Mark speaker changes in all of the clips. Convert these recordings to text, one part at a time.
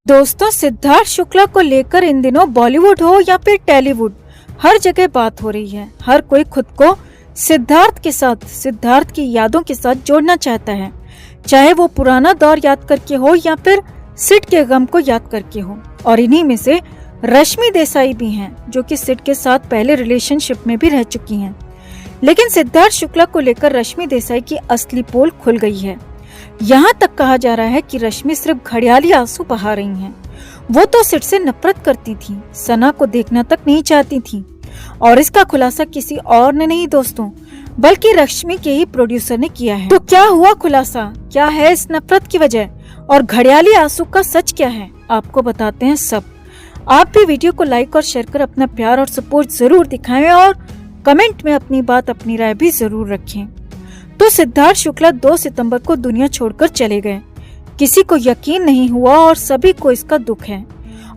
Speaker 1: दोस्तों, सिद्धार्थ शुक्ला को लेकर इन दिनों बॉलीवुड हो या फिर टॉलीवुड, हर जगह बात हो रही है। हर कोई खुद को सिद्धार्थ के साथ, सिद्धार्थ की यादों के साथ जोड़ना चाहता है, चाहे वो पुराना दौर याद करके हो या फिर सिड के गम को याद करके हो। और इन्हीं में से रश्मि देसाई भी हैं, जो कि सिड के साथ पहले रिलेशनशिप में भी रह चुकी हैं। लेकिन सिद्धार्थ शुक्ला को लेकर रश्मि देसाई की असली पोल खुल गई है। यहाँ तक कहा जा रहा है कि रश्मि सिर्फ घड़ियाली आंसू बहा रही हैं। वो तो सिड से नफरत करती थी, सना को देखना तक नहीं चाहती थी। और इसका खुलासा किसी और ने नहीं दोस्तों, बल्कि रश्मि के ही प्रोड्यूसर ने किया है। तो क्या हुआ खुलासा, क्या है इस नफरत की वजह और घड़ियाली आंसू का सच क्या है, आपको बताते हैं सब। आप भी वीडियो को लाइक और शेयर कर अपना प्यार और सपोर्ट जरूर दिखाएं और कमेंट में अपनी बात, अपनी राय भी जरूर रखें। तो सिद्धार्थ शुक्ला 2 सितंबर को दुनिया छोड़कर चले गए। किसी को यकीन नहीं हुआ और सभी को इसका दुख है।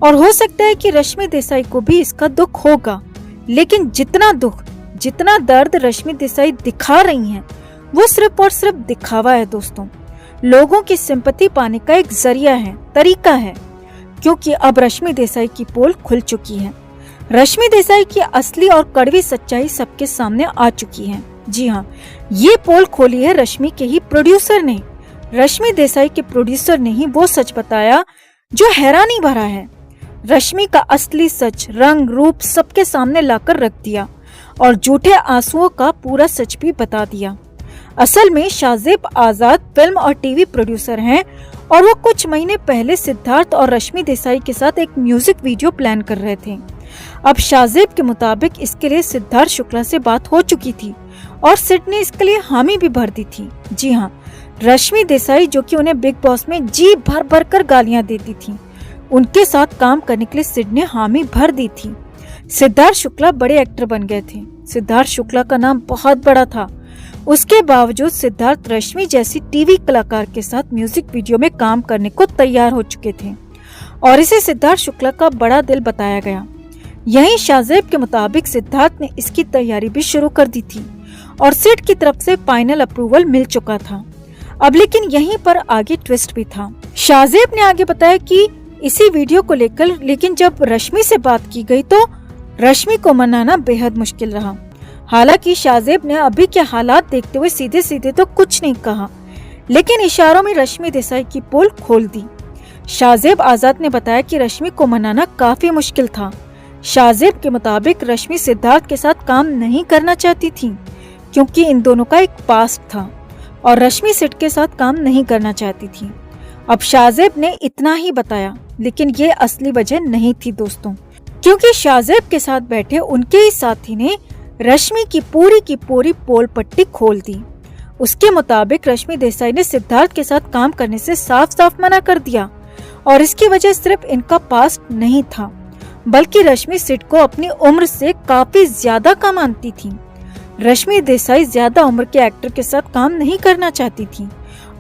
Speaker 1: और हो सकता है कि रश्मि देसाई को भी इसका दुख होगा। लेकिन जितना दुख, जितना दर्द रश्मि देसाई दिखा रही हैं, वो सिर्फ और सिर्फ दिखावा है दोस्तों। लोगों की सिंपैथी पाने का एक जरिया है, तरीका है। क्योंकि अब रश्मि देसाई की पोल खुल चुकी है। रश्मि देसाई की असली और कड़वी सच्चाई सबके सामने आ चुकी है। जी हाँ, ये पोल खोली है रश्मि के ही प्रोड्यूसर ने। रश्मि देसाई के प्रोड्यूसर ने ही वो सच बताया जो हैरानी भरा है। रश्मि का असली सच, रंग रूप सबके सामने लाकर रख दिया और झूठे आंसुओं का पूरा सच भी बता दिया। असल में शाहजेब आजाद फिल्म और टीवी प्रोड्यूसर हैं और वो कुछ महीने पहले सिद्धार्थ और रश्मि देसाई के साथ एक म्यूजिक वीडियो प्लान कर रहे थे। अब शाहजेब के मुताबिक इसके लिए सिद्धार्थ शुक्ला से बात हो चुकी थी और सिड ने इसके लिए हामी भी भर दी थी। जी हाँ, रश्मि देसाई जो कि उन्हें बिग बॉस में जी भर भर कर गालियां देती थी, उनके साथ काम करने के लिए सिड ने हामी भर दी थी। सिद्धार्थ शुक्ला बड़े एक्टर बन गए थे। सिद्धार्थ शुक्ला का नाम बहुत बड़ा था। उसके बावजूद सिद्धार्थ रश्मि जैसी टीवी कलाकार के साथ म्यूजिक वीडियो में काम करने को तैयार हो चुके थे और इसे सिद्धार्थ शुक्ला का बड़ा दिल बताया गया। यहीं शाहजेब के मुताबिक सिद्धार्थ ने इसकी तैयारी भी शुरू कर दी थी और सिड की तरफ से फाइनल अप्रूवल मिल चुका था। अब लेकिन यहीं पर आगे ट्विस्ट भी था। शाहजेब ने आगे बताया कि इसी वीडियो को लेकर लेकिन जब रश्मि से बात की गई तो रश्मि को मनाना बेहद मुश्किल रहा। हालांकि शाहजेब ने अभी के हालात देखते हुए सीधे सीधे तो कुछ नहीं कहा, लेकिन इशारों में रश्मि देसाई की पोल खोल दी। शाहजेब आजाद ने बताया कि रश्मि को मनाना काफी मुश्किल था। शाहजेब के मुताबिक रश्मि सिद्धार्थ के साथ काम नहीं करना चाहती थी क्योंकि इन दोनों का एक पास्ट था और रश्मि सिड के साथ काम नहीं करना चाहती थी। अब शाहजेब ने इतना ही बताया, लेकिन ये असली वजह नहीं थी दोस्तों, क्योंकि शाहजेब के साथ बैठे उनके ही साथी ने रश्मि की पूरी पोल पट्टी खोल दी। उसके मुताबिक रश्मि देसाई ने सिद्धार्थ के साथ काम करने से साफ साफ मना कर दिया और इसकी वजह सिर्फ इनका पास्ट नहीं था, बल्कि रश्मि सिड को अपनी उम्र से काफी ज्यादा कम मानती थी। रश्मि देसाई ज्यादा उम्र के एक्टर के साथ काम नहीं करना चाहती थी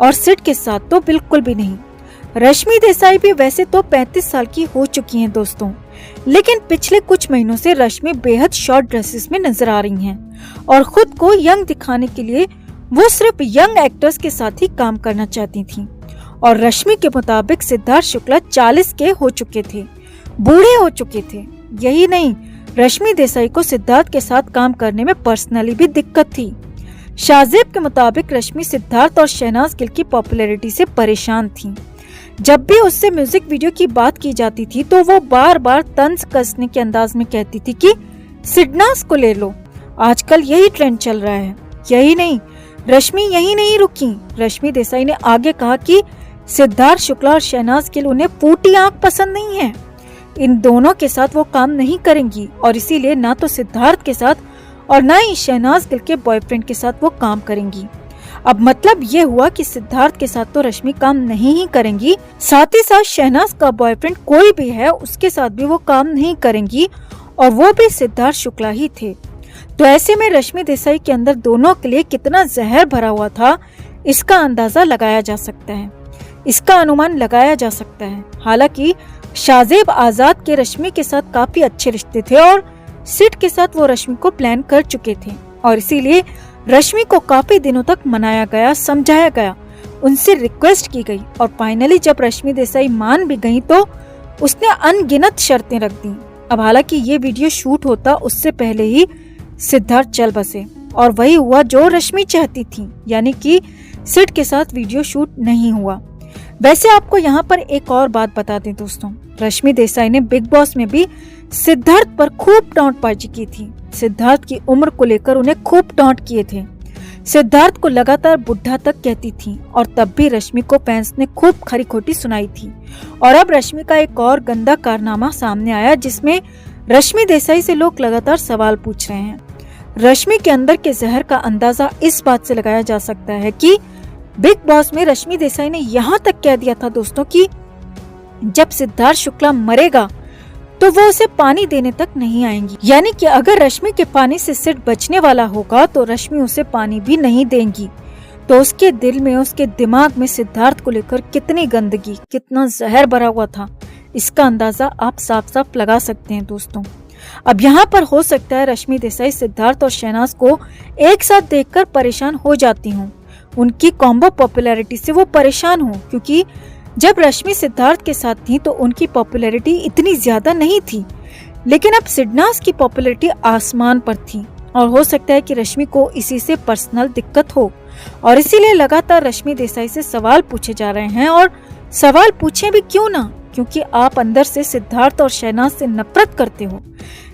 Speaker 1: और सिड के साथ तो बिल्कुल भी नहीं। रश्मि देसाई भी वैसे तो 35 साल की हो चुकी हैं दोस्तों, लेकिन पिछले कुछ महीनों से रश्मि बेहद शॉर्ट ड्रेसेस में नजर आ रही हैं और खुद को यंग दिखाने के लिए वो सिर्फ यंग एक्टर्स के साथ ही काम करना चाहती थी। और रश्मि के मुताबिक सिद्धार्थ शुक्ला 40 के हो चुके थे, बूढ़े हो चुके थे। यही नहीं, रश्मि देसाई को सिद्धार्थ के साथ काम करने में पर्सनली भी दिक्कत थी। शाहजेब के मुताबिक रश्मि सिद्धार्थ और शहनाज गिल की पॉपुलैरिटी से परेशान थी। जब भी उससे म्यूजिक वीडियो की बात की जाती थी तो वो बार बार तंज कसने के अंदाज में कहती थी कि सिडनाज को ले लो, आजकल यही ट्रेंड चल रहा है। यही नहीं, रश्मि यही नहीं रुकी। रश्मि देसाई ने आगे कहा कि सिद्धार्थ शुक्ला और शहनाज गिल उन्हें फूटी आंख पसंद नहीं है। इन दोनों के साथ वो काम नहीं करेंगी और इसीलिए ना तो सिद्धार्थ के साथ और ना ही शहनाज गिल के बॉयफ्रेंड के साथ वो काम करेंगी। अब मतलब ये हुआ कि सिद्धार्थ के साथ तो रश्मि काम नहीं ही करेंगी, साथ ही साथ शहनाज का बॉयफ्रेंड कोई भी है उसके साथ भी वो काम नहीं करेंगी और वो भी सिद्धार्थ शुक्ला ही थे। तो ऐसे में रश्मि देसाई के अंदर दोनों के लिए कितना जहर भरा हुआ था, इसका अंदाजा लगाया जा सकता है, इसका अनुमान लगाया जा सकता है। हालांकि शाहजेब आजाद के रश्मि के साथ काफी अच्छे रिश्ते थे और सिड के साथ वो रश्मि को प्लान कर चुके थे और इसीलिए रश्मि को काफी दिनों तक मनाया गया, समझाया गया उनसे रिक्वेस्ट की गई और फाइनली जब रश्मि देसाई मान भी गई तो उसने अनगिनत शर्तें रख दी। अब हालांकि ये वीडियो शूट होता उससे पहले ही सिद्धार्थ चल बसे और वही हुआ जो रश्मि चाहती थी, यानी कि सिड के साथ वीडियो शूट नहीं हुआ। वैसे आपको यहाँ पर एक और बात बता दें दोस्तों, रश्मि देसाई ने बिग बॉस में भी सिद्धार्थ पर खूब टॉन्टबाजी की थी। सिद्धार्थ की उम्र को लेकर उन्हें खूब टॉन्ट किए थे। सिद्धार्थ को लगातार बुढ़ा तक कहती थी और तब भी रश्मि को फैंस ने खूब खरी खोटी सुनाई थी। और अब रश्मि का एक और गंदा कारनामा सामने आया जिसमें रश्मि देसाई से लोग लगातार सवाल पूछ रहे हैं। रश्मि के अंदर के जहर का अंदाजा इस बात से लगाया जा सकता है कि बिग बॉस में रश्मि देसाई ने यहाँ तक कह दिया था दोस्तों कि जब सिद्धार्थ शुक्ला मरेगा तो वो उसे पानी देने तक नहीं आएंगी, यानी कि अगर रश्मि के पानी से सिड बचने वाला होगा तो रश्मि उसे पानी भी नहीं देंगी। तो उसके दिल में, उसके दिमाग में सिद्धार्थ को लेकर कितनी गंदगी, कितना जहर भरा हुआ था, इसका अंदाजा आप साफ साफ लगा सकते हैं दोस्तों। अब यहाँ पर हो सकता है रश्मि देसाई सिद्धार्थ और शहनाज को एक साथ देखकर परेशान हो जाती हूँ। उनकी कॉम्बो पॉपुलैरिटी से वो परेशान हो, क्योंकि जब रश्मि सिद्धार्थ के साथ थी तो उनकी पॉपुलैरिटी इतनी ज्यादा नहीं थी, लेकिन अब सिडनाज की पॉपुलैरिटी आसमान पर थी और हो सकता है कि रश्मि को इसी से पर्सनल दिक्कत हो और इसीलिए लगातार रश्मि देसाई से सवाल पूछे जा रहे हैं। और सवाल पूछे भी क्यों ना, क्योंकि आप अंदर से सिद्धार्थ और शहनाज से नफरत करते हो,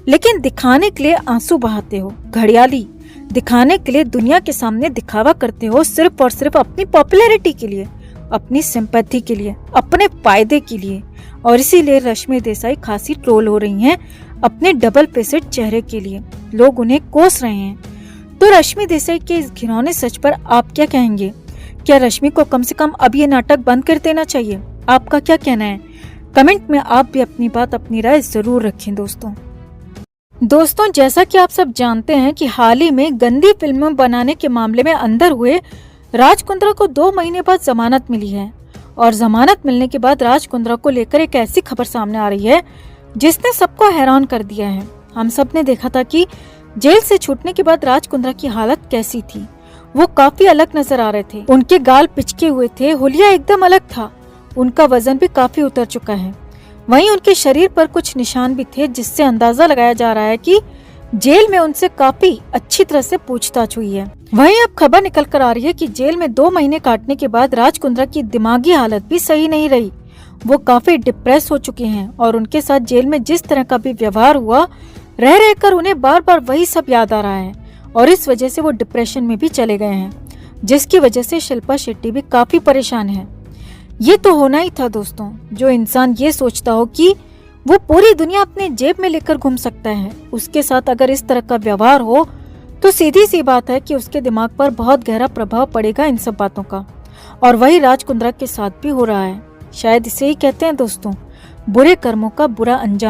Speaker 1: लेकिन दिखाने के लिए आंसू बहाते हो, घड़ियाली दिखाने के लिए दुनिया के सामने दिखावा करते हो, सिर्फ और सिर्फ अपनी पॉपुलैरिटी के लिए, अपनी सिंपैथी के लिए, अपने फायदे के लिए। और इसीलिए रश्मि देसाई खासी ट्रोल हो रही हैं अपने डबल फेसेड चेहरे के लिए, लोग उन्हें कोस रहे हैं। तो रश्मि देसाई के इस घिनौने सच पर आप क्या कहेंगे? क्या रश्मि को कम से कम अब ये नाटक बंद कर देना चाहिए? आपका क्या कहना है? कमेंट में आप भी अपनी बात, अपनी राय जरूर रखें दोस्तों, जैसा कि आप सब जानते हैं कि हाल ही में गंदी फिल्में बनाने के मामले में अंदर हुए राज कुंद्रा को 2 महीने बाद जमानत मिली है। और जमानत मिलने के बाद राज कुंद्रा को लेकर एक ऐसी खबर सामने आ रही है जिसने सबको हैरान कर दिया है। हम सब ने देखा था कि जेल से छूटने के बाद राज कुंद्रा की हालत कैसी थी। वो काफी अलग नजर आ रहे थे, उनके गाल पिचके हुए थे, हुलिया एकदम अलग था, उनका वजन भी काफी उतर चुका है। वहीं उनके शरीर पर कुछ निशान भी थे जिससे अंदाजा लगाया जा रहा है कि जेल में उनसे काफी अच्छी तरह से पूछताछ हुई है। वहीं अब खबर निकल कर आ रही है कि जेल में 2 महीने काटने के बाद राज कुंद्रा की दिमागी हालत भी सही नहीं रही। वो काफी डिप्रेस हो चुके हैं और उनके साथ जेल में जिस तरह का भी व्यवहार हुआ, रह रहकर उन्हें बार बार वही सब याद आ रहा है और इस वजह से वो डिप्रेशन में भी चले गए हैं, जिसकी वजह से शिल्पा शेट्टी भी काफी परेशान है। ये तो होना ही था दोस्तों, जो इंसान ये सोचता हो कि वो पूरी दुनिया अपने जेब में लेकर घूम सकता है, उसके साथ अगर इस तरह का व्यवहार हो तो सीधी सी बात है कि उसके दिमाग पर बहुत गहरा प्रभाव पड़ेगा इन सब बातों का। और वही राज कुंद्रा के साथ भी हो रहा है। शायद इसे ही कहते हैं दोस्तों, बुरे कर्मों का बुरा अंजाम।